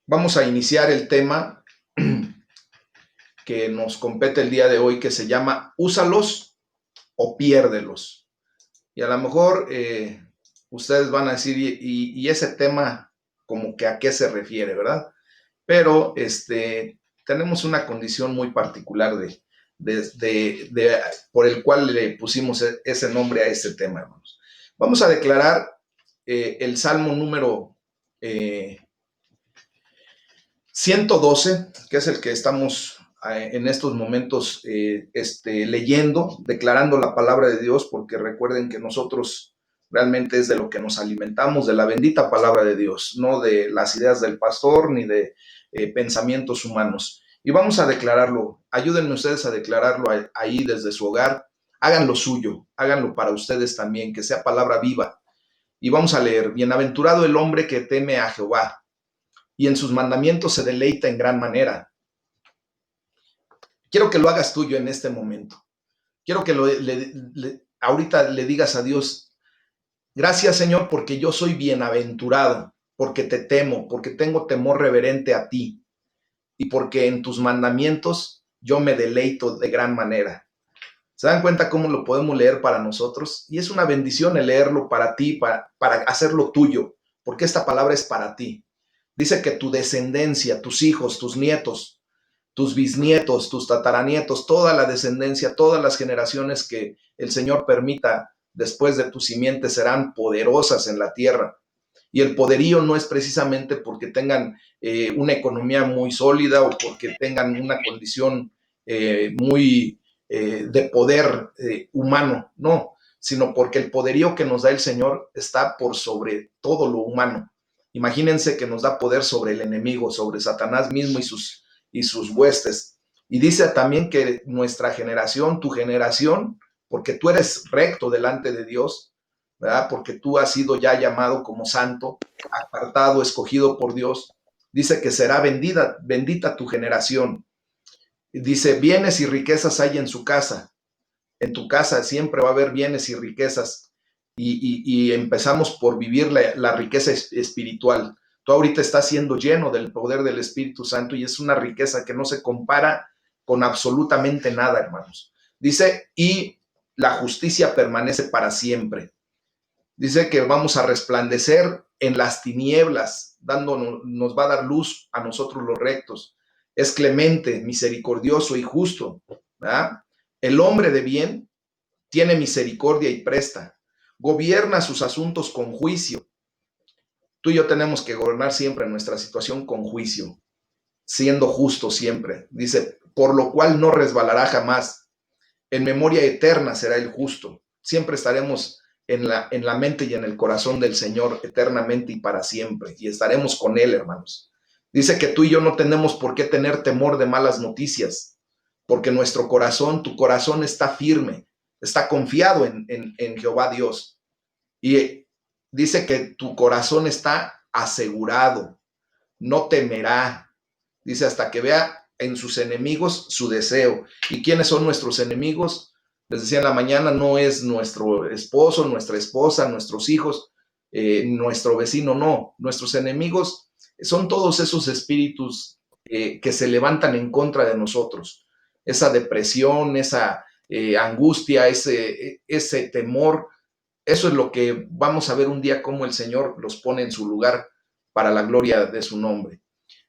Vamos a iniciar el tema que nos compete el día de hoy, que se llama úsalos o piérdelos. Y a lo mejor ustedes van a decir, y ese tema como que a qué se refiere, ¿verdad? Pero tenemos una condición muy particular por el cual le pusimos ese nombre a este tema, hermanos. Vamos a declarar el Salmo número 112, que es el que estamos en estos momentos leyendo, declarando la palabra de Dios, porque recuerden que nosotros realmente es de lo que nos alimentamos, de la bendita palabra de Dios, no de las ideas del pastor ni de pensamientos humanos. Y vamos a declararlo, ayúdenme ustedes a declararlo ahí desde su hogar, hagan lo suyo, háganlo para ustedes también, que sea palabra viva. Y vamos a leer, bienaventurado el hombre que teme a Jehová y en sus mandamientos se deleita en gran manera. Quiero que lo hagas tuyo en este momento. Quiero que ahorita le digas a Dios, gracias Señor, porque yo soy bienaventurado, porque te temo, porque tengo temor reverente a ti y porque en tus mandamientos yo me deleito de gran manera. ¿Se dan cuenta cómo lo podemos leer para nosotros? Y es una bendición el leerlo para ti, para hacerlo tuyo, porque esta palabra es para ti. Dice que tu descendencia, tus hijos, tus nietos, tus bisnietos, tus tataranietos, toda la descendencia, todas las generaciones que el Señor permita después de tu simiente serán poderosas en la tierra. Y el poderío no es precisamente porque tengan una economía muy sólida o porque tengan una condición muy de poder humano, no, sino porque el poderío que nos da el Señor está por sobre todo lo humano. Imagínense que nos da poder sobre el enemigo, sobre Satanás mismo y sus huestes. Y dice también que nuestra generación, tu generación, porque tú eres recto delante de Dios, ¿verdad? Porque tú has sido ya llamado como santo, apartado, escogido por Dios. Dice que será bendita tu generación. Dice, bienes y riquezas hay en su casa. En tu casa siempre va a haber bienes y riquezas. Y empezamos por vivir la riqueza espiritual. Tú ahorita estás siendo lleno del poder del Espíritu Santo y es una riqueza que no se compara con absolutamente nada, hermanos. Dice, y la justicia permanece para siempre. Dice que vamos a resplandecer en las tinieblas, nos va a dar luz a nosotros los rectos. Es clemente, misericordioso y justo, ¿verdad? El hombre de bien tiene misericordia y presta, gobierna sus asuntos con juicio. Tú y yo tenemos que gobernar siempre nuestra situación con juicio, siendo justo siempre. Dice, por lo cual no resbalará jamás. En memoria eterna será el justo. Siempre estaremos en la mente y en el corazón del Señor eternamente y para siempre. Y estaremos con Él, hermanos. Dice que tú y yo no tenemos por qué tener temor de malas noticias, porque nuestro corazón, tu corazón está firme, está confiado en Jehová Dios. Y dice que tu corazón está asegurado, no temerá. Dice hasta que vea en sus enemigos su deseo. ¿Y quiénes son nuestros enemigos? Les decía en la mañana, no es nuestro esposo, nuestra esposa, nuestros hijos, nuestro vecino, no. Nuestros enemigos son todos esos espíritus que se levantan en contra de nosotros. Esa depresión, esa angustia, ese temor, eso es lo que vamos a ver un día cómo el Señor los pone en su lugar para la gloria de su nombre.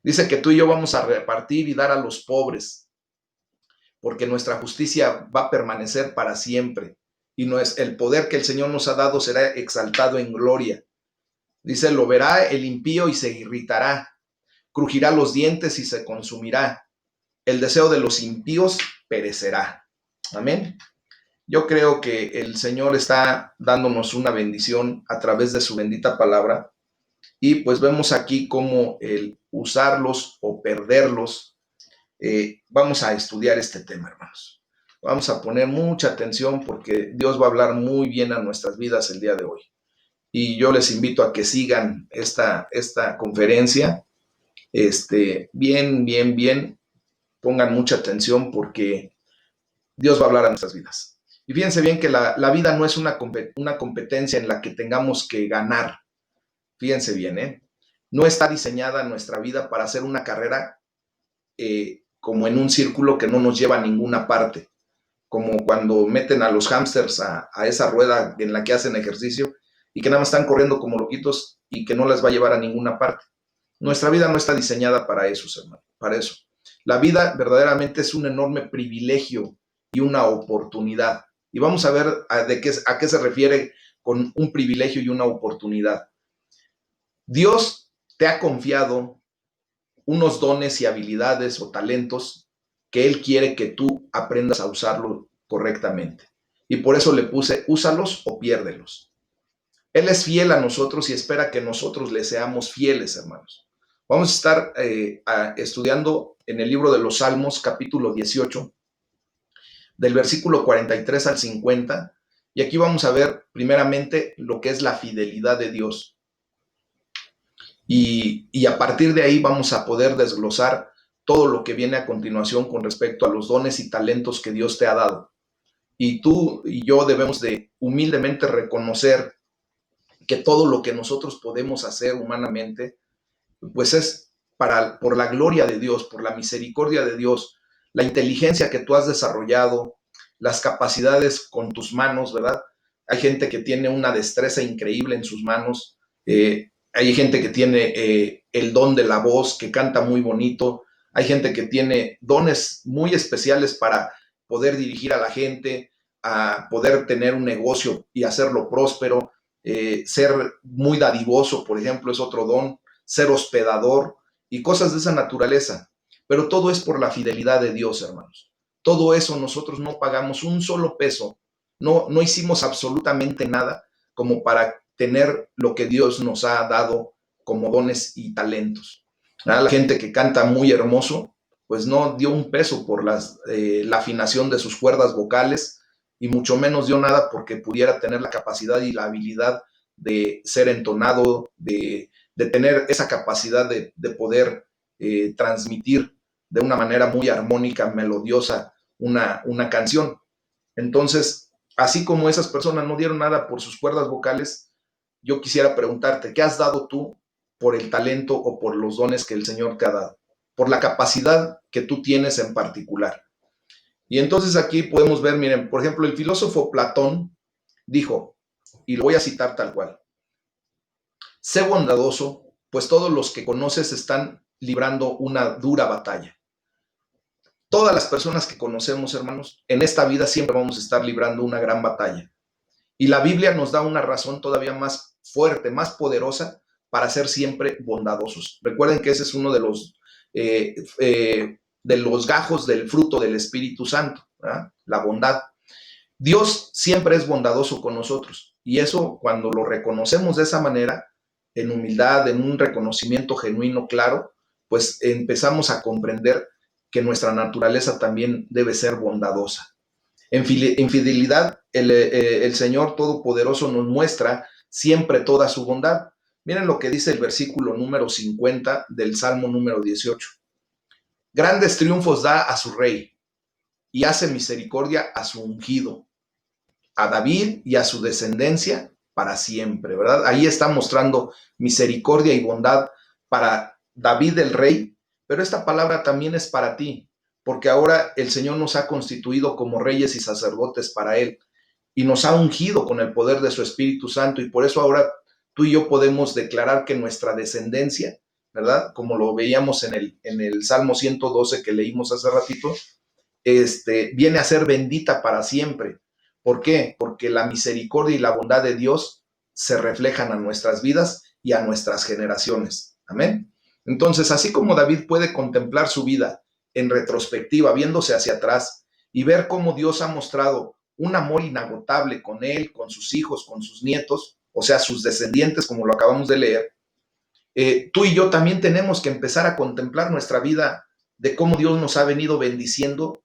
Dice que tú y yo vamos a repartir y dar a los pobres, porque nuestra justicia va a permanecer para siempre. Y no es el poder que el Señor nos ha dado será exaltado en gloria. Dice, lo verá el impío y se irritará, crujirá los dientes y se consumirá. El deseo de los impíos perecerá. Amén. Yo creo que el Señor está dándonos una bendición a través de su bendita palabra. Y pues vemos aquí cómo el usarlos o perderlos. Vamos a estudiar este tema, hermanos. Vamos a poner mucha atención porque Dios va a hablar muy bien a nuestras vidas el día de hoy. Y yo les invito a que sigan esta conferencia. Bien, pongan mucha atención porque Dios va a hablar a nuestras vidas. Y fíjense bien que la vida no es una competencia en la que tengamos que ganar. Fíjense bien, ¿eh? No está diseñada nuestra vida para hacer una carrera como en un círculo que no nos lleva a ninguna parte, como cuando meten a los hámsters a esa rueda en la que hacen ejercicio y que nada más están corriendo como loquitos y que no les va a llevar a ninguna parte. Nuestra vida no está diseñada para eso, hermano, para eso. La vida verdaderamente es un enorme privilegio y una oportunidad. Y vamos a ver a qué se refiere con un privilegio y una oportunidad. Dios te ha confiado unos dones y habilidades o talentos que Él quiere que tú aprendas a usarlo correctamente. Y por eso le puse, úsalos o piérdelos. Él es fiel a nosotros y espera que nosotros le seamos fieles, hermanos. Vamos a estar estudiando en el libro de los Salmos, capítulo 18, del versículo 43 al 50. Y aquí vamos a ver primeramente lo que es la fidelidad de Dios. Y a partir de ahí vamos a poder desglosar todo lo que viene a continuación con respecto a los dones y talentos que Dios te ha dado. Y tú y yo debemos de humildemente reconocer que todo lo que nosotros podemos hacer humanamente, pues es por la gloria de Dios, por la misericordia de Dios, la inteligencia que tú has desarrollado, las capacidades con tus manos, ¿verdad? Hay gente que tiene una destreza increíble en sus manos, hay gente que tiene el don de la voz, que canta muy bonito, hay gente que tiene dones muy especiales para poder dirigir a la gente, a poder tener un negocio y hacerlo próspero, ser muy dadivoso, por ejemplo, es otro don, ser hospedador y cosas de esa naturaleza. Pero todo es por la fidelidad de Dios, hermanos. Todo eso nosotros no pagamos un solo peso, no hicimos absolutamente nada como para tener lo que Dios nos ha dado como dones y talentos. La gente que canta muy hermoso, pues no dio un peso por la afinación de sus cuerdas vocales y mucho menos dio nada porque pudiera tener la capacidad y la habilidad de ser entonado, de tener esa capacidad de poder transmitir de una manera muy armónica, melodiosa, una canción. Entonces, así como esas personas no dieron nada por sus cuerdas vocales, yo quisiera preguntarte, ¿qué has dado tú por el talento o por los dones que el Señor te ha dado? Por la capacidad que tú tienes en particular. Y entonces aquí podemos ver, miren, por ejemplo, el filósofo Platón dijo, y lo voy a citar tal cual, sé bondadoso, pues todos los que conoces están librando una dura batalla. Todas las personas que conocemos, hermanos, en esta vida siempre vamos a estar librando una gran batalla. Y la Biblia nos da una razón todavía más fuerte, más poderosa para ser siempre bondadosos. Recuerden que ese es uno de los gajos del fruto del Espíritu Santo, ¿verdad? La bondad. Dios siempre es bondadoso con nosotros y eso cuando lo reconocemos de esa manera, en humildad, en un reconocimiento genuino, claro, pues empezamos a comprender que nuestra naturaleza también debe ser bondadosa. En fidelidad, el Señor Todopoderoso nos muestra siempre toda su bondad. Miren lo que dice el versículo número 50 del Salmo número 18. Grandes triunfos da a su rey y hace misericordia a su ungido, a David y a su descendencia para siempre, ¿verdad? Ahí está mostrando misericordia y bondad para David el rey, pero esta palabra también es para ti, porque ahora el Señor nos ha constituido como reyes y sacerdotes para Él y nos ha ungido con el poder de su Espíritu Santo y por eso ahora tú y yo podemos declarar que nuestra descendencia, ¿verdad? Como lo veíamos en el Salmo 112 que leímos hace ratito, viene a ser bendita para siempre. ¿Por qué? Porque la misericordia y la bondad de Dios se reflejan a nuestras vidas y a nuestras generaciones. Amén. Entonces, así como David puede contemplar su vida en retrospectiva, viéndose hacia atrás y ver cómo Dios ha mostrado un amor inagotable con él, con sus hijos, con sus nietos, o sea, sus descendientes, como lo acabamos de leer, tú y yo también tenemos que empezar a contemplar nuestra vida de cómo Dios nos ha venido bendiciendo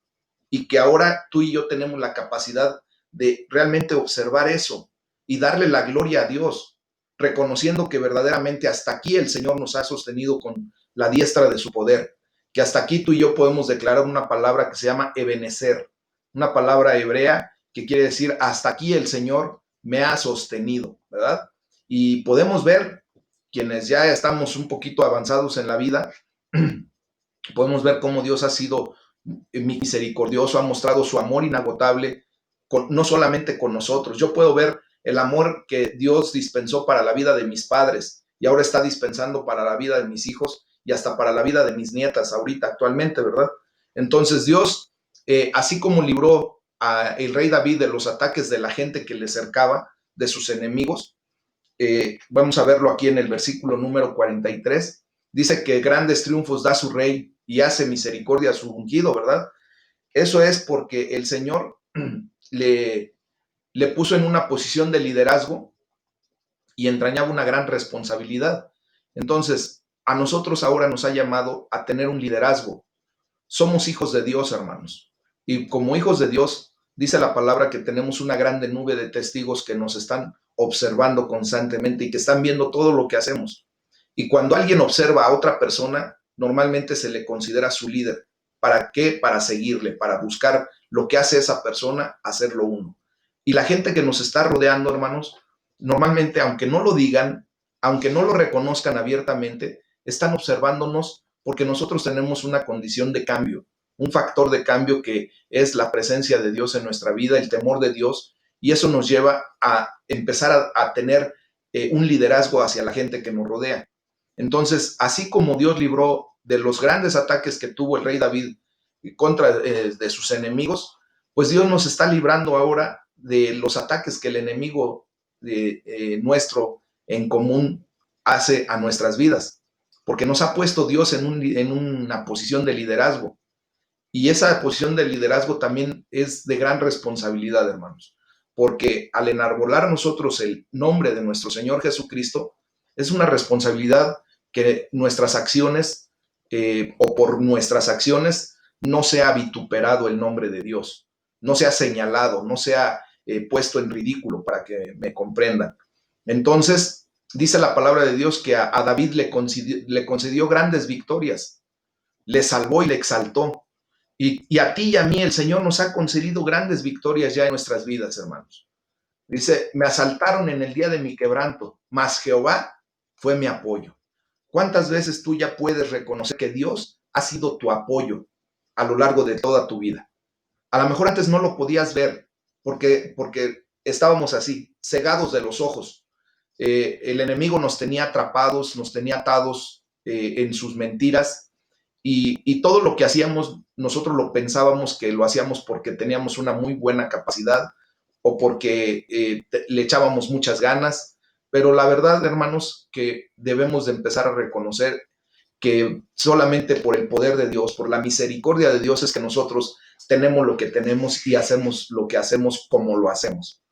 y que ahora tú y yo tenemos la capacidad de realmente observar eso y darle la gloria a Dios, reconociendo que verdaderamente hasta aquí el Señor nos ha sostenido con la diestra de su poder, que hasta aquí tú y yo podemos declarar una palabra que se llama Ebenezer, una palabra hebrea que quiere decir hasta aquí el Señor me ha sostenido, ¿verdad? Y podemos ver quienes ya estamos un poquito avanzados en la vida, podemos ver cómo Dios ha sido misericordioso, ha mostrado su amor inagotable, no solamente con nosotros. Yo puedo ver el amor que Dios dispensó para la vida de mis padres y ahora está dispensando para la vida de mis hijos y hasta para la vida de mis nietas ahorita actualmente, ¿verdad? Entonces Dios, así como libró al rey David de los ataques de la gente que le cercaba, de sus enemigos, vamos a verlo aquí en el versículo número 43, dice que grandes triunfos da su rey y hace misericordia a su ungido, ¿verdad? Eso es porque el Señor le, le puso en una posición de liderazgo y entrañaba una gran responsabilidad. Entonces, a nosotros ahora nos ha llamado a tener un liderazgo. Somos hijos de Dios, hermanos. Y como hijos de Dios, dice la palabra que tenemos una grande nube de testigos que nos están observando constantemente y que están viendo todo lo que hacemos. Y cuando alguien observa a otra persona, normalmente se le considera su líder. ¿Para qué? Para seguirle, para buscar lo que hace esa persona, hacerlo uno. Y la gente que nos está rodeando, hermanos, normalmente, aunque no lo digan, aunque no lo reconozcan abiertamente, están observándonos porque nosotros tenemos una condición de cambio, un factor de cambio que es la presencia de Dios en nuestra vida, el temor de Dios, y eso nos lleva a empezar a tener un liderazgo hacia la gente que nos rodea. Entonces, así como Dios libró de los grandes ataques que tuvo el rey David contra de sus enemigos, pues Dios nos está librando ahora de los ataques que el enemigo nuestro en común hace a nuestras vidas, porque nos ha puesto Dios en una posición de liderazgo. Y esa posición de liderazgo también es de gran responsabilidad, hermanos, porque al enarbolar nosotros el nombre de nuestro Señor Jesucristo, es una responsabilidad que nuestras acciones o por nuestras acciones no sea vituperado el nombre de Dios, no sea señalado, no sea puesto en ridículo, para que me comprendan. Entonces, dice la palabra de Dios que a David le concedió grandes victorias, le salvó y le exaltó. Y a ti y a mí el Señor nos ha concedido grandes victorias ya en nuestras vidas, hermanos. Dice, me asaltaron en el día de mi quebranto, mas Jehová fue mi apoyo. ¿Cuántas veces tú ya puedes reconocer que Dios ha sido tu apoyo a lo largo de toda tu vida? A lo mejor antes no lo podías ver porque estábamos así, cegados de los ojos. El enemigo nos tenía atrapados, nos tenía atados en sus mentiras y todo lo que hacíamos, nosotros lo pensábamos que lo hacíamos porque teníamos una muy buena capacidad o porque le echábamos muchas ganas, pero la verdad, hermanos, que debemos de empezar a reconocer que solamente por el poder de Dios, por la misericordia de Dios es que nosotros tenemos lo que tenemos y hacemos lo que hacemos como lo hacemos.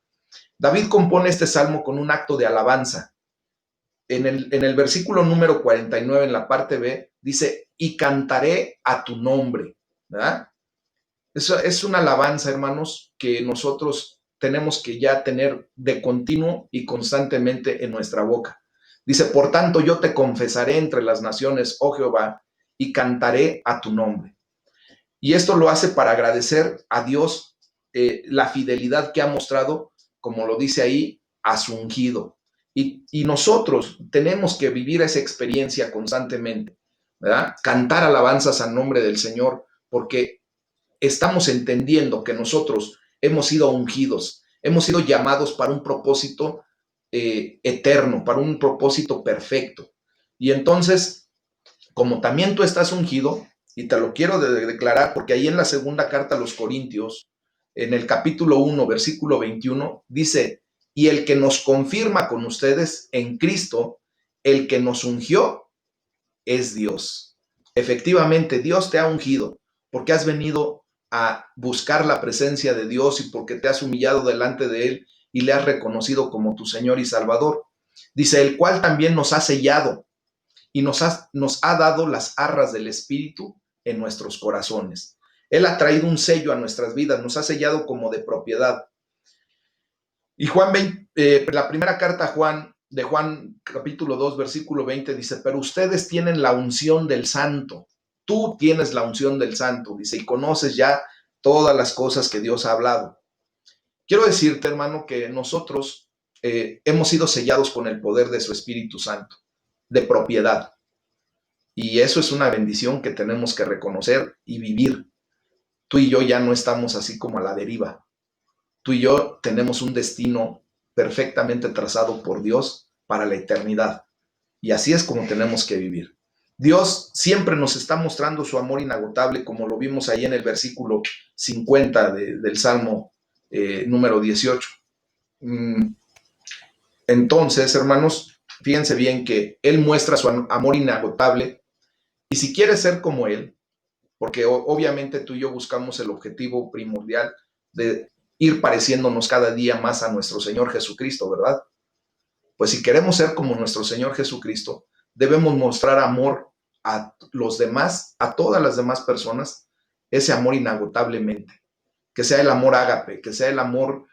David compone este salmo con un acto de alabanza. En el versículo número 49, en la parte B, dice, y cantaré a tu nombre, ¿verdad? Eso es una alabanza, hermanos, que nosotros tenemos que ya tener de continuo y constantemente en nuestra boca. Dice, por tanto, yo te confesaré entre las naciones, oh Jehová, y cantaré a tu nombre. Y esto lo hace para agradecer a Dios la fidelidad que ha mostrado, como lo dice ahí, a su ungido. Y nosotros tenemos que vivir esa experiencia constantemente, ¿verdad? Cantar alabanzas al nombre del Señor, porque estamos entendiendo que nosotros hemos sido ungidos, hemos sido llamados para un propósito eterno, para un propósito perfecto. Y entonces, como también tú estás ungido, y te lo quiero declarar, porque ahí en la segunda carta a los Corintios, en el capítulo 1, versículo 21, dice, y el que nos confirma con ustedes en Cristo, el que nos ungió, es Dios. Efectivamente, Dios te ha ungido porque has venido a buscar la presencia de Dios y porque te has humillado delante de Él y le has reconocido como tu Señor y Salvador. Dice, el cual también nos ha sellado y nos ha dado las arras del Espíritu en nuestros corazones. Él ha traído un sello a nuestras vidas, nos ha sellado como de propiedad. Y Juan 20, la primera carta de Juan capítulo 2, versículo 20 dice, pero ustedes tienen la unción del Santo. Tú tienes la unción del Santo, dice, y conoces ya todas las cosas que Dios ha hablado. Quiero decirte, hermano, que nosotros hemos sido sellados con el poder de su Espíritu Santo. de propiedad. Y eso es una bendición que tenemos que reconocer y vivir. Tú y yo ya no estamos así como a la deriva. Tú y yo tenemos un destino perfectamente trazado por Dios para la eternidad. Y así es como tenemos que vivir. Dios siempre nos está mostrando su amor inagotable, como lo vimos ahí en el versículo 50 del Salmo número 18. Entonces, hermanos, fíjense bien que Él muestra su amor inagotable, y si quieres ser como Él, porque obviamente tú y yo buscamos el objetivo primordial de ir pareciéndonos cada día más a nuestro Señor Jesucristo, ¿verdad? Pues si queremos ser como nuestro Señor Jesucristo, debemos mostrar amor a los demás, a todas las demás personas, ese amor inagotablemente. Que sea el amor ágape, que sea el amor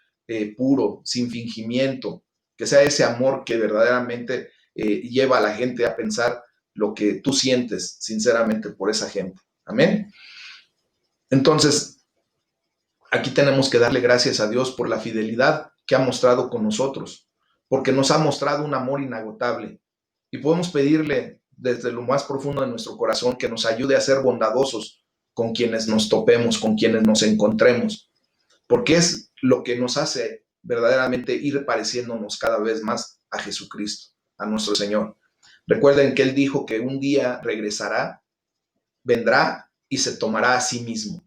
puro, sin fingimiento, que sea ese amor que verdaderamente lleva a la gente a pensar lo que tú sientes sinceramente por esa gente. Amén. Entonces, aquí tenemos que darle gracias a Dios por la fidelidad que ha mostrado con nosotros, porque nos ha mostrado un amor inagotable. Y podemos pedirle desde lo más profundo de nuestro corazón que nos ayude a ser bondadosos con quienes nos topemos, con quienes nos encontremos, porque es lo que nos hace verdaderamente ir pareciéndonos cada vez más a Jesucristo, a nuestro Señor. Recuerden que Él dijo que un día regresará, vendrá y se tomará a sí mismo.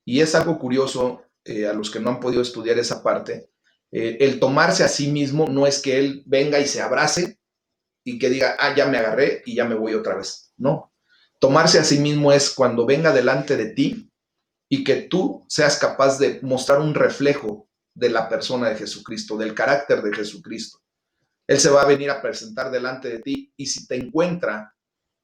Y es algo curioso, a los que no han podido estudiar esa parte, el tomarse a sí mismo no es que Él venga y se abrace y que diga, ya me agarré y ya me voy otra vez. No, tomarse a sí mismo es cuando venga delante de ti y que tú seas capaz de mostrar un reflejo de la persona de Jesucristo, del carácter de Jesucristo. Él se va a venir a presentar delante de ti, y si te encuentra,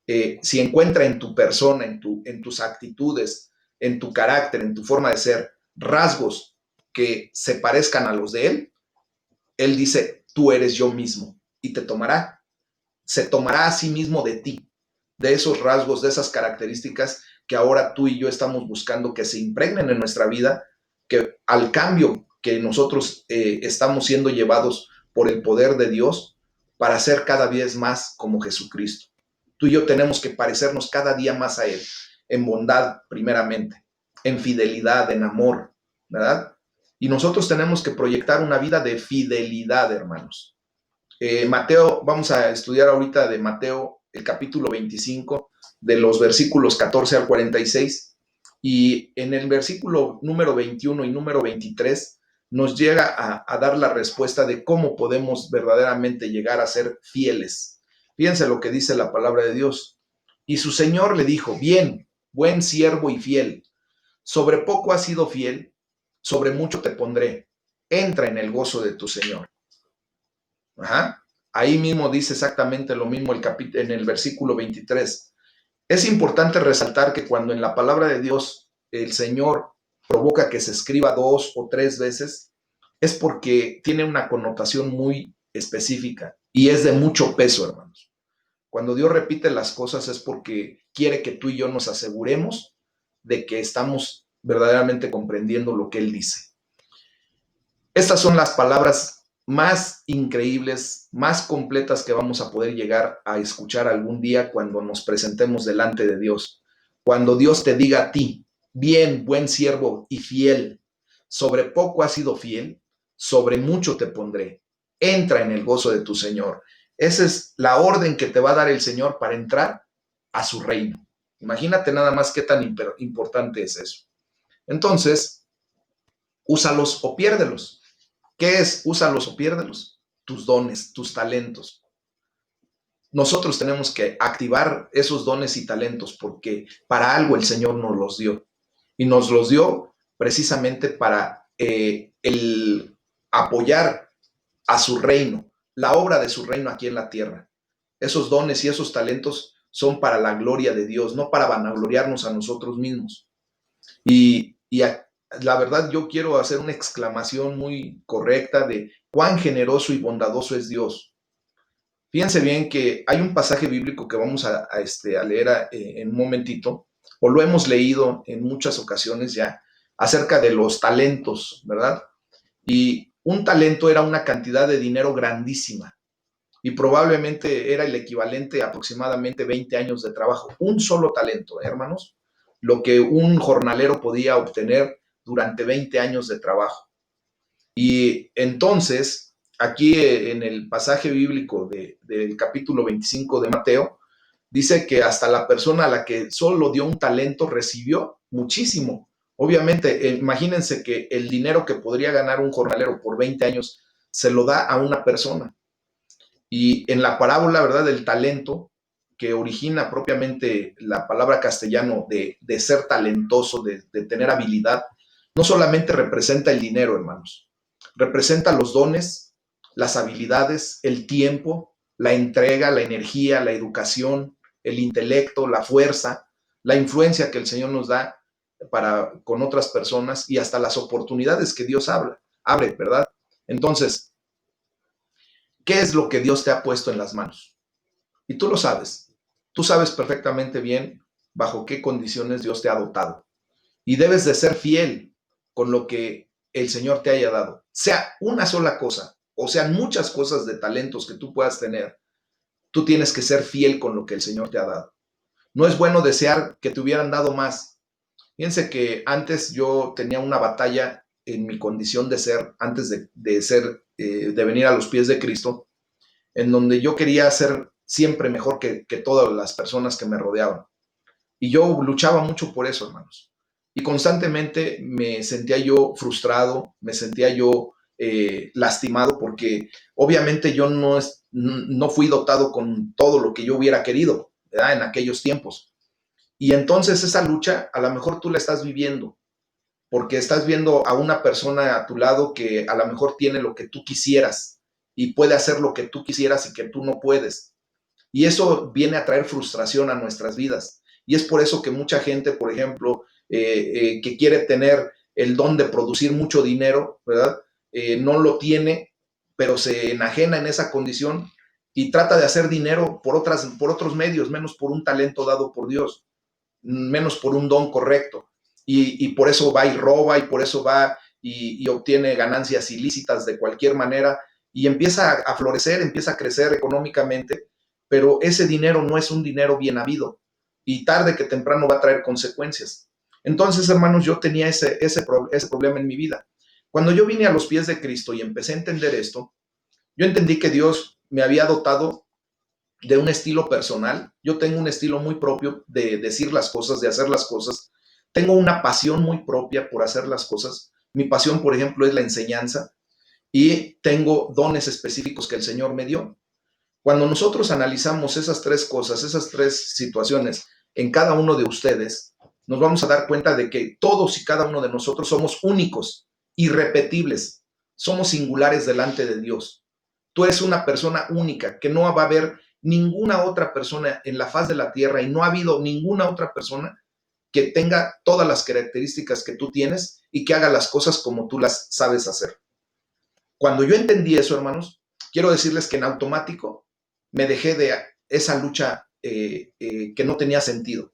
si encuentra en tu persona, en tus actitudes, en tu carácter, en tu forma de ser, rasgos que se parezcan a los de Él dice, tú eres yo mismo, y te tomará, se tomará a sí mismo de ti, de esos rasgos, de esas características que ahora tú y yo estamos buscando que se impregnen en nuestra vida, que al cambio que nosotros estamos siendo llevados por el poder de Dios para ser cada vez más como Jesucristo. Tú y yo tenemos que parecernos cada día más a Él, en bondad primeramente, en fidelidad, en amor, ¿verdad? Y nosotros tenemos que proyectar una vida de fidelidad, hermanos. Mateo, vamos a estudiar ahorita de Mateo, el capítulo 25, de los versículos 14 al 46, y en el versículo número 21 y número 23 nos llega a dar la respuesta de cómo podemos verdaderamente llegar a ser fieles. Fíjense lo que dice la palabra de Dios. Y su Señor le dijo, bien, buen siervo y fiel, sobre poco has sido fiel, sobre mucho te pondré, entra en el gozo de tu Señor. Ajá. Ahí mismo dice exactamente lo mismo en el versículo 23. Es importante resaltar que cuando en la palabra de Dios el Señor provoca que se escriba 2 o 3 veces, es porque tiene una connotación muy específica y es de mucho peso, hermanos. Cuando Dios repite las cosas es porque quiere que tú y yo nos aseguremos de que estamos verdaderamente comprendiendo lo que Él dice. Estas son las palabras más increíbles, más completas que vamos a poder llegar a escuchar algún día cuando nos presentemos delante de Dios. Cuando Dios te diga a ti, bien, buen siervo y fiel, sobre poco has sido fiel, sobre mucho te pondré. Entra en el gozo de tu Señor. Esa es la orden que te va a dar el Señor para entrar a su reino. Imagínate nada más qué tan importante es eso. Entonces, úsalos o piérdelos. ¿Qué es? Úsalos o piérdelos. Tus dones, tus talentos. Nosotros tenemos que activar esos dones y talentos porque para algo el Señor nos los dio. Y nos los dio precisamente para el apoyar a su reino, la obra de su reino aquí en la tierra. Esos dones y esos talentos son para la gloria de Dios, no para vanagloriarnos a nosotros mismos. Y la verdad yo quiero hacer una exclamación muy correcta de cuán generoso y bondadoso es Dios. Fíjense bien que hay un pasaje bíblico que vamos a leer en un momentito, o lo hemos leído en muchas ocasiones ya, acerca de los talentos, ¿verdad? Y un talento era una cantidad de dinero grandísima. y probablemente era el equivalente a aproximadamente 20 años de trabajo. Un solo talento, hermanos, lo que un jornalero podía obtener durante 20 años de trabajo. Y entonces, aquí en el pasaje bíblico del capítulo 25 de Mateo, dice que hasta la persona a la que solo dio un talento recibió muchísimo. Obviamente, imagínense que el dinero que podría ganar un jornalero por 20 años se lo da a una persona. Y en la parábola, ¿verdad?, del talento, que origina propiamente la palabra castellano de ser talentoso, de tener habilidad, no solamente representa el dinero, hermanos, representa los dones, las habilidades, el tiempo, la entrega, la energía, la educación, el intelecto, la fuerza, la influencia que el Señor nos da con otras personas y hasta las oportunidades que Dios abre, ¿verdad? Entonces, ¿qué es lo que Dios te ha puesto en las manos? Y tú lo sabes. Tú sabes perfectamente bien bajo qué condiciones Dios te ha dotado. Y debes de ser fiel con lo que el Señor te haya dado. Sea una sola cosa o sean muchas cosas de talentos que tú puedas tener, tú tienes que ser fiel con lo que el Señor te ha dado. No es bueno desear que te hubieran dado más. Fíjense que antes yo tenía una batalla en mi condición de ser, antes de venir a los pies de Cristo, en donde yo quería ser siempre mejor que todas las personas que me rodeaban. Y yo luchaba mucho por eso, hermanos. Y constantemente me sentía yo frustrado, me sentía yo lastimado, porque obviamente yo no fui dotado con todo lo que yo hubiera querido, ¿verdad?, en aquellos tiempos. Y entonces esa lucha a lo mejor tú la estás viviendo, porque estás viendo a una persona a tu lado que a lo mejor tiene lo que tú quisieras y puede hacer lo que tú quisieras y que tú no puedes. Y eso viene a traer frustración a nuestras vidas. Y es por eso que mucha gente, por ejemplo, que quiere tener el don de producir mucho dinero, ¿verdad? No lo tiene, pero se enajena en esa condición y trata de hacer dinero por otros medios, menos por un talento dado por Dios, menos por un don correcto. Y por eso va y roba, y por eso va y obtiene ganancias ilícitas de cualquier manera, y empieza a florecer, empieza a crecer económicamente, pero ese dinero no es un dinero bien habido, y tarde que temprano va a traer consecuencias. Entonces, hermanos, yo tenía ese problema en mi vida. Cuando yo vine a los pies de Cristo y empecé a entender esto, yo entendí que Dios me había dotado de un estilo personal. Yo tengo un estilo muy propio de decir las cosas, de hacer las cosas. Tengo una pasión muy propia por hacer las cosas. Mi pasión, por ejemplo, es la enseñanza, y tengo dones específicos que el Señor me dio. Cuando nosotros analizamos esas tres cosas, esas tres situaciones en cada uno de ustedes, nos vamos a dar cuenta de que todos y cada uno de nosotros somos únicos, irrepetibles, somos singulares delante de Dios. Tú eres una persona única, que no va a haber ninguna otra persona en la faz de la tierra, y no ha habido ninguna otra persona que tenga todas las características que tú tienes y que haga las cosas como tú las sabes hacer. Cuando yo entendí eso, hermanos, quiero decirles que en automático me dejé de esa lucha que no tenía sentido.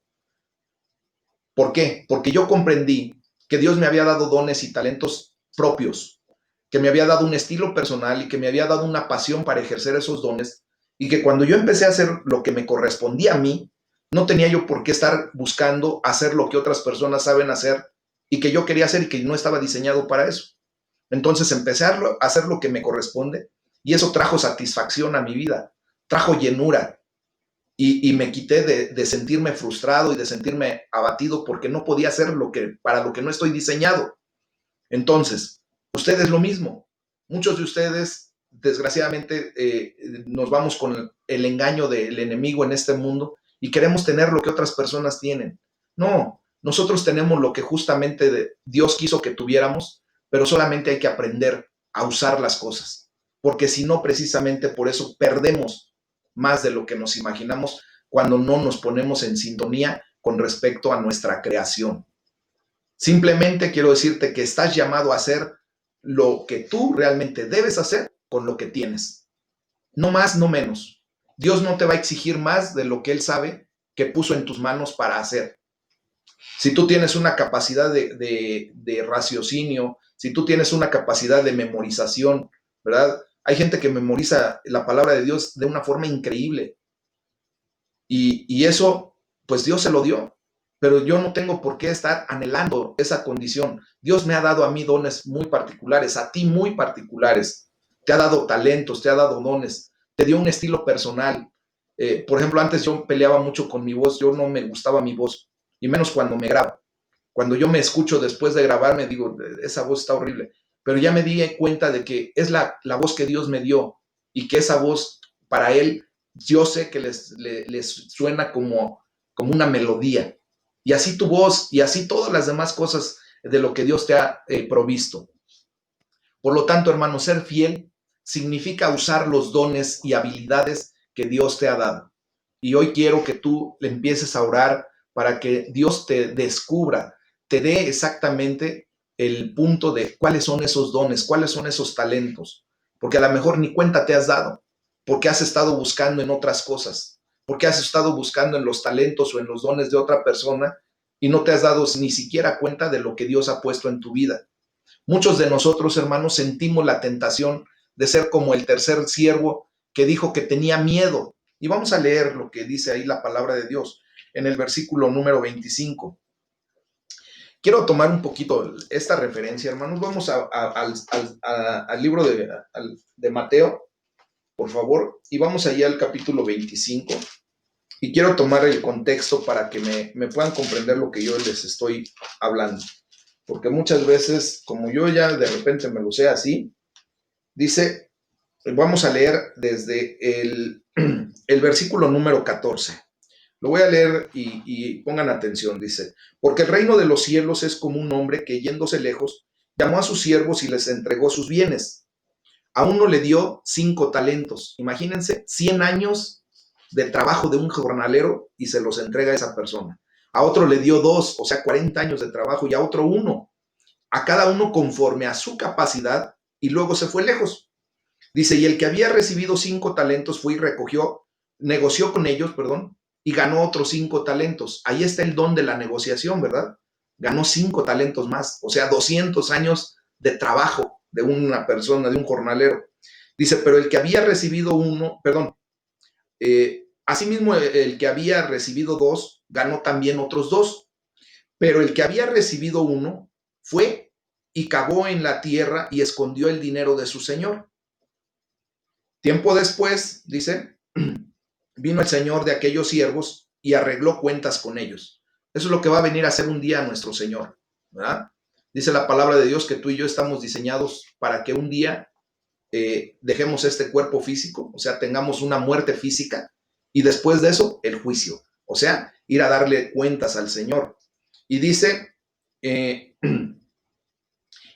¿Por qué? Porque yo comprendí que Dios me había dado dones y talentos propios, que me había dado un estilo personal y que me había dado una pasión para ejercer esos dones, y que cuando yo empecé a hacer lo que me correspondía a mí, no tenía yo por qué estar buscando hacer lo que otras personas saben hacer y que yo quería hacer y que no estaba diseñado para eso. Entonces empecé a hacer lo que me corresponde, y eso trajo satisfacción a mi vida, trajo llenura, y me quité de sentirme frustrado y de sentirme abatido porque no podía hacer para lo que no estoy diseñado. Entonces, ustedes lo mismo. Muchos de ustedes, desgraciadamente, nos vamos con el engaño del enemigo en este mundo y queremos tener lo que otras personas tienen. No, nosotros tenemos lo que justamente Dios quiso que tuviéramos, pero solamente hay que aprender a usar las cosas, porque si no, precisamente por eso perdemos más de lo que nos imaginamos cuando no nos ponemos en sintonía con respecto a nuestra creación. Simplemente quiero decirte que estás llamado a hacer lo que tú realmente debes hacer con lo que tienes. No más, no menos. Dios no te va a exigir más de lo que Él sabe que puso en tus manos para hacer. Si tú tienes una capacidad de raciocinio, si tú tienes una capacidad de memorización, ¿verdad? Hay gente que memoriza la palabra de Dios de una forma increíble y eso, pues Dios se lo dio, pero yo no tengo por qué estar anhelando esa condición. Dios me ha dado a mí dones muy particulares, a ti muy particulares. Te ha dado talentos, te ha dado dones, te dio un estilo personal. Por ejemplo, antes yo peleaba mucho con mi voz, yo no me gustaba mi voz, y menos cuando me grabo. Cuando yo me escucho después de grabarme, digo, esa voz está horrible. Pero ya me di cuenta de que es la voz que Dios me dio y que esa voz para Él, yo sé que les suena como una melodía. Y así tu voz y así todas las demás cosas de lo que Dios te ha provisto. Por lo tanto, hermano, ser fiel significa usar los dones y habilidades que Dios te ha dado. Y hoy quiero que tú le empieces a orar para que Dios te descubra, te dé exactamente el punto de cuáles son esos dones, cuáles son esos talentos, porque a lo mejor ni cuenta te has dado, porque has estado buscando en otras cosas, porque has estado buscando en los talentos o en los dones de otra persona y no te has dado ni siquiera cuenta de lo que Dios ha puesto en tu vida. Muchos de nosotros, hermanos, sentimos la tentación de ser como el tercer siervo que dijo que tenía miedo. Y vamos a leer lo que dice ahí la palabra de Dios en el versículo número 25. Quiero tomar un poquito esta referencia, hermanos. Vamos al libro de Mateo, por favor, y vamos allá al capítulo 25. Y quiero tomar el contexto para que me puedan comprender lo que yo les estoy hablando. Porque muchas veces, como yo ya de repente me lo sé así, dice, vamos a leer desde el versículo número 14. Lo voy a leer y pongan atención, dice, porque el reino de los cielos es como un hombre que yéndose lejos, llamó a sus siervos y les entregó sus bienes. A uno le dio 5 talentos. Imagínense, 100 años de trabajo de un jornalero y se los entrega a esa persona. A otro le dio 2, o sea, 40 años de trabajo, y a otro 1. A cada uno conforme a su capacidad, y luego se fue lejos. Dice, y el que había recibido 5 talentos fue y negoció con ellos, perdón, y ganó otros 5 talentos. Ahí está el don de la negociación, ¿verdad? Ganó 5 talentos más, o sea, 200 años de trabajo de una persona, de un jornalero. Dice, pero el que había recibido asimismo el que había recibido 2, ganó también otros 2. Pero el que había recibido 1 fue y cavó en la tierra y escondió el dinero de su señor. Tiempo después, dice, vino el señor de aquellos siervos y arregló cuentas con ellos. Eso es lo que va a venir a hacer un día nuestro Señor, ¿verdad? Dice la palabra de Dios que tú y yo estamos diseñados para que un día dejemos este cuerpo físico, o sea, tengamos una muerte física y después de eso el juicio, o sea, ir a darle cuentas al Señor. Y dice, y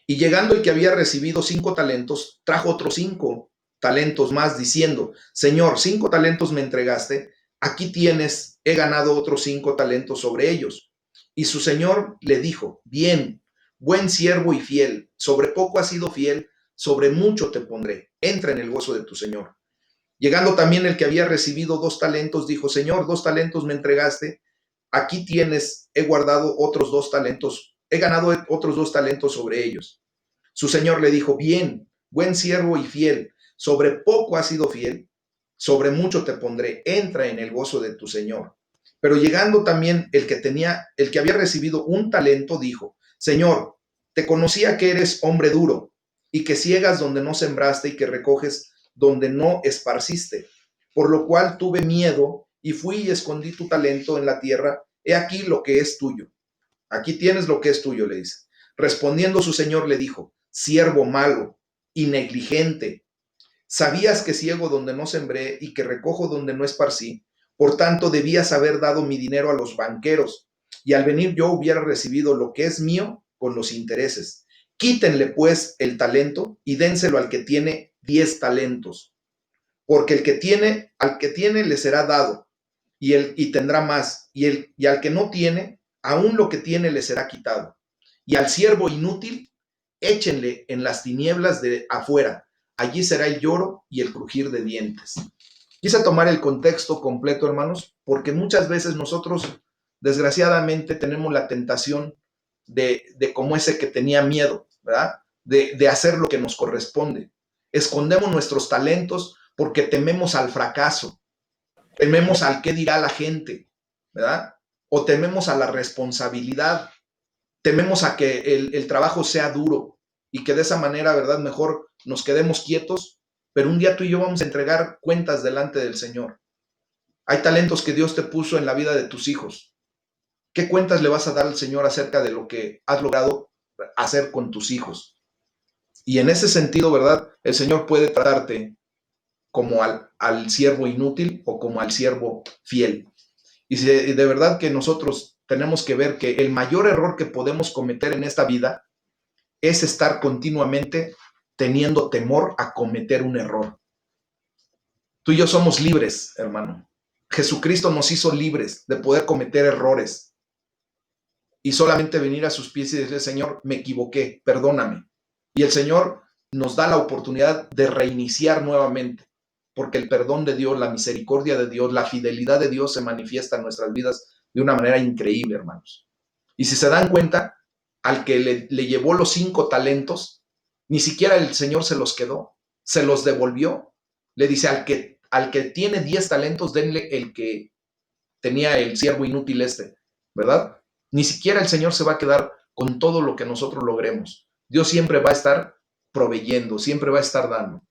llegando el que había recibido 5 talentos, trajo otros 5 talentos más, diciendo, Señor, 5 talentos me entregaste, aquí tienes, he ganado otros 5 talentos sobre ellos. Y su señor le dijo, bien, buen siervo y fiel, sobre poco has sido fiel, sobre mucho te pondré, entra en el gozo de tu señor. Llegando también el que había recibido 2 talentos, dijo, Señor, 2 talentos me entregaste, aquí tienes, he guardado otros 2 talentos, he ganado otros 2 talentos sobre ellos. Su señor le dijo, bien, buen siervo y fiel, sobre poco has sido fiel, sobre mucho te pondré, entra en el gozo de tu señor. Pero llegando también el que había recibido 1 talento, dijo, Señor, te conocía que eres hombre duro y que ciegas donde no sembraste y que recoges donde no esparciste, por lo cual tuve miedo y fui y escondí tu talento en la tierra, he aquí lo que es tuyo. Aquí tienes lo que es tuyo, le dice. Respondiendo su señor le dijo, siervo malo y negligente, sabías que ciego donde no sembré y que recojo donde no esparcí, por tanto debías haber dado mi dinero a los banqueros, y al venir yo hubiera recibido lo que es mío con los intereses. Quítenle pues el talento y dénselo al que tiene 10 talentos, porque al que tiene le será dado y tendrá más, y al que no tiene, aún lo que tiene le será quitado. Y al siervo inútil, échenle en las tinieblas de afuera, allí será el lloro y el crujir de dientes. Quise tomar el contexto completo, hermanos, porque muchas veces nosotros, desgraciadamente, tenemos la tentación de como ese que tenía miedo, ¿verdad? De hacer lo que nos corresponde. Escondemos nuestros talentos porque tememos al fracaso, tememos al qué dirá la gente, ¿verdad? O tememos a la responsabilidad, tememos a que el trabajo sea duro y que de esa manera, ¿verdad? Mejor nos quedemos quietos, pero un día tú y yo vamos a entregar cuentas delante del Señor. Hay talentos que Dios te puso en la vida de tus hijos. ¿Qué cuentas le vas a dar al Señor acerca de lo que has logrado hacer con tus hijos? Y en ese sentido, ¿verdad? El Señor puede tratarte como al siervo inútil o como al siervo fiel. Y si de verdad que nosotros tenemos que ver que el mayor error que podemos cometer en esta vida es estar continuamente teniendo temor a cometer un error. Tú y yo somos libres, hermano. Jesucristo nos hizo libres de poder cometer errores y solamente venir a sus pies y decirle, Señor, me equivoqué, perdóname. Y el Señor nos da la oportunidad de reiniciar nuevamente, porque el perdón de Dios, la misericordia de Dios, la fidelidad de Dios se manifiesta en nuestras vidas de una manera increíble, hermanos. Y si se dan cuenta, al que le llevó los 5 talentos, ni siquiera el Señor se los quedó, se los devolvió. Le dice, al que tiene 10 talentos, denle el que tenía el siervo inútil ¿verdad? Ni siquiera el Señor se va a quedar con todo lo que nosotros logremos. Dios siempre va a estar proveyendo, siempre va a estar dando.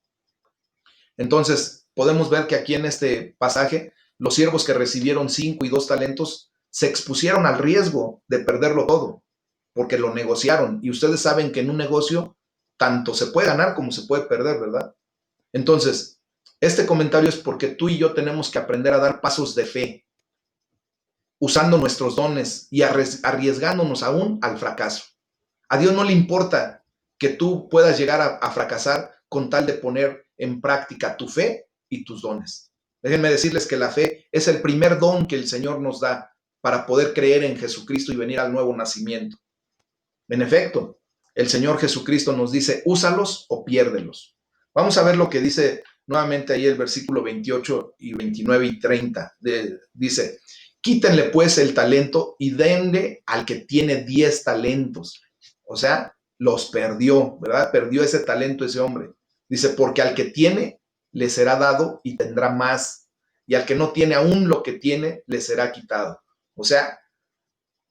Entonces, podemos ver que aquí en este pasaje, los siervos que recibieron 5 y 2 talentos se expusieron al riesgo de perderlo todo, porque lo negociaron. Y ustedes saben que en un negocio tanto se puede ganar como se puede perder, ¿verdad? Entonces, este comentario es porque tú y yo tenemos que aprender a dar pasos de fe, usando nuestros dones y arriesgándonos aún al fracaso. A Dios no le importa que tú puedas llegar a fracasar con tal de poner en práctica tu fe y tus dones. Déjenme decirles que la fe es el primer don que el Señor nos da para poder creer en Jesucristo y venir al nuevo nacimiento. En efecto, el Señor Jesucristo nos dice, úsalos o piérdelos. Vamos a ver lo que dice nuevamente ahí el versículo 28 y 29 y 30. Dice, quítenle pues el talento y denle al que tiene 10 talentos. O sea, los perdió, ¿verdad? Perdió ese talento ese hombre. Dice, porque al que tiene, le será dado y tendrá más. Y al que no tiene aún lo que tiene, le será quitado. O sea,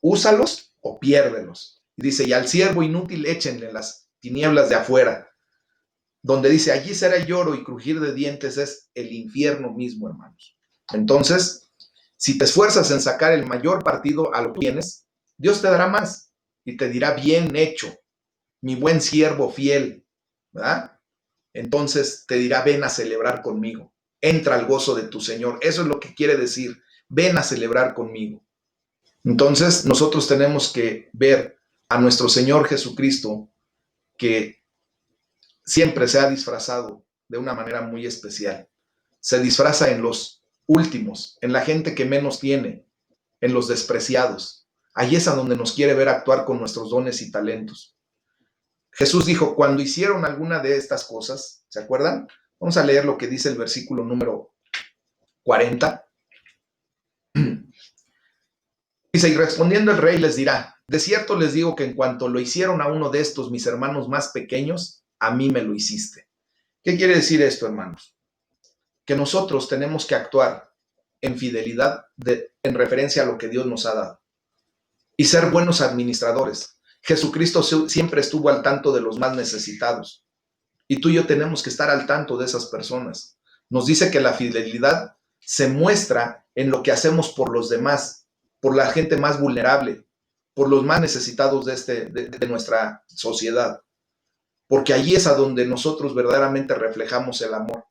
úsalos o piérdelos. Y dice, y al siervo inútil échenle las tinieblas de afuera, donde dice, allí será el lloro y crujir de dientes, es el infierno mismo, hermanos. Entonces, si te esfuerzas en sacar el mayor partido a lo que tienes, Dios te dará más y te dirá, bien hecho, mi buen siervo fiel, ¿verdad? Entonces te dirá, ven a celebrar conmigo, entra al gozo de tu Señor. Eso es lo que quiere decir, ven a celebrar conmigo. Entonces nosotros tenemos que ver a nuestro Señor Jesucristo, que siempre se ha disfrazado de una manera muy especial. Se disfraza en los últimos, en la gente que menos tiene, en los despreciados. Ahí es a donde nos quiere ver actuar con nuestros dones y talentos. Jesús dijo, cuando hicieron alguna de estas cosas, ¿se acuerdan? Vamos a leer lo que dice el versículo número 40. Dice, y respondiendo el rey les dirá, de cierto les digo que en cuanto lo hicieron a uno de estos mis hermanos más pequeños, a mí me lo hiciste. ¿Qué quiere decir esto, hermanos? Que nosotros tenemos que actuar en fidelidad en referencia a lo que Dios nos ha dado y ser buenos administradores. Jesucristo siempre estuvo al tanto de los más necesitados y tú y yo tenemos que estar al tanto de esas personas. Nos dice que la fidelidad se muestra en lo que hacemos por los demás, por la gente más vulnerable, por los más necesitados de nuestra sociedad, porque allí es a donde nosotros verdaderamente reflejamos el amor,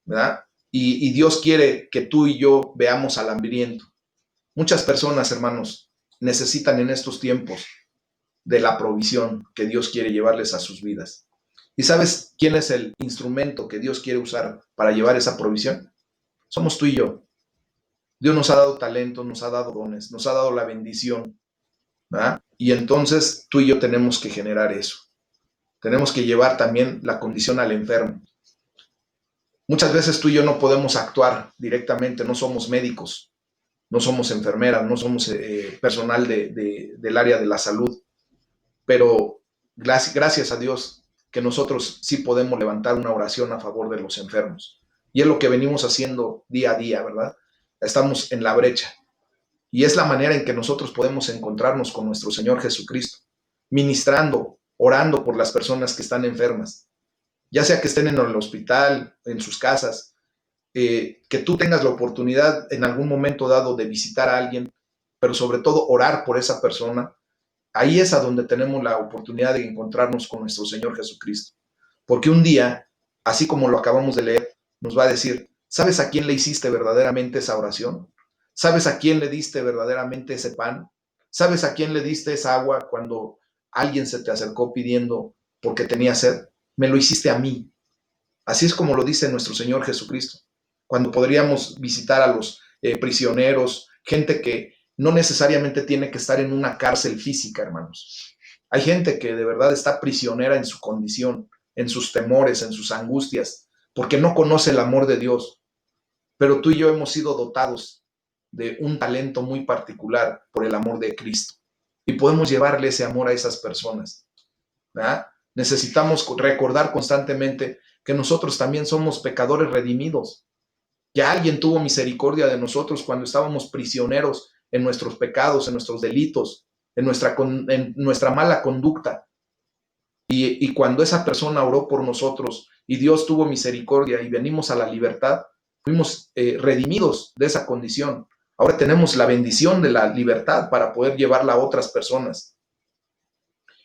¿verdad? Y Dios quiere que tú y yo veamos al hambriento. Muchas personas, hermanos, necesitan en estos tiempos de la provisión que Dios quiere llevarles a sus vidas. ¿Y sabes quién es el instrumento que Dios quiere usar para llevar esa provisión? Somos tú y yo. Dios nos ha dado talento, nos ha dado dones, nos ha dado la bendición, ¿verdad? Y entonces tú y yo tenemos que generar eso. Tenemos que llevar también la condición al enfermo. Muchas veces tú y yo no podemos actuar directamente, no somos médicos, no somos enfermeras, no somos personal del área de la salud, pero gracias a Dios que nosotros sí podemos levantar una oración a favor de los enfermos. Y es lo que venimos haciendo día a día, ¿verdad? Estamos en la brecha. Y es la manera en que nosotros podemos encontrarnos con nuestro Señor Jesucristo, ministrando, orando por las personas que están enfermas, ya sea que estén en el hospital, en sus casas, que tú tengas la oportunidad en algún momento dado de visitar a alguien, pero sobre todo orar por esa persona. Ahí es a donde tenemos la oportunidad de encontrarnos con nuestro Señor Jesucristo. Porque un día, así como lo acabamos de leer, nos va a decir, ¿sabes a quién le hiciste verdaderamente esa oración? ¿Sabes a quién le diste verdaderamente ese pan? ¿Sabes a quién le diste esa agua cuando alguien se te acercó pidiendo porque tenía sed? Me lo hiciste a mí. Así es como lo dice nuestro Señor Jesucristo. Cuando podríamos visitar a los prisioneros, gente que no necesariamente tiene que estar en una cárcel física, hermanos. Hay gente que de verdad está prisionera en su condición, en sus temores, en sus angustias, porque no conoce el amor de Dios. Pero tú y yo hemos sido dotados de un talento muy particular por el amor de Cristo. Y podemos llevarle ese amor a esas personas, ¿verdad? Necesitamos recordar constantemente que nosotros también somos pecadores redimidos, que alguien tuvo misericordia de nosotros cuando estábamos prisioneros en nuestros pecados, en nuestros delitos, en nuestra mala conducta. Y cuando esa persona oró por nosotros y Dios tuvo misericordia y venimos a la libertad, fuimos redimidos de esa condición. Ahora tenemos la bendición de la libertad para poder llevarla a otras personas.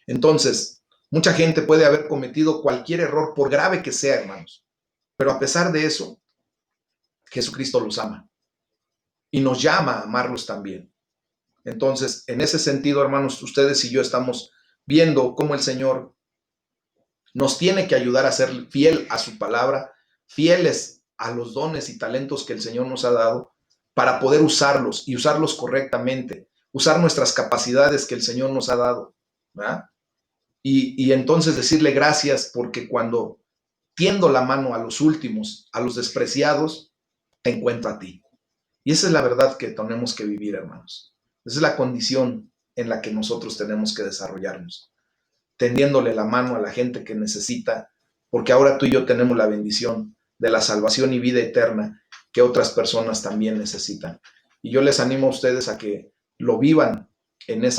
Entonces, mucha gente puede haber cometido cualquier error, por grave que sea, hermanos, pero a pesar de eso, Jesucristo los ama y nos llama a amarlos también. Entonces, en ese sentido, hermanos, ustedes y yo estamos viendo cómo el Señor nos tiene que ayudar a ser fiel a su palabra, fieles a los dones y talentos que el Señor nos ha dado para poder usarlos y usarlos correctamente, usar nuestras capacidades que el Señor nos ha dado, ¿verdad? Y entonces decirle gracias, porque cuando tiendo la mano a los últimos, a los despreciados, te encuentro a ti. Y esa es la verdad que tenemos que vivir, hermanos. Esa es la condición en la que nosotros tenemos que desarrollarnos, tendiéndole la mano a la gente que necesita, porque ahora tú y yo tenemos la bendición de la salvación y vida eterna que otras personas también necesitan. Y yo les animo a ustedes a que lo vivan en esa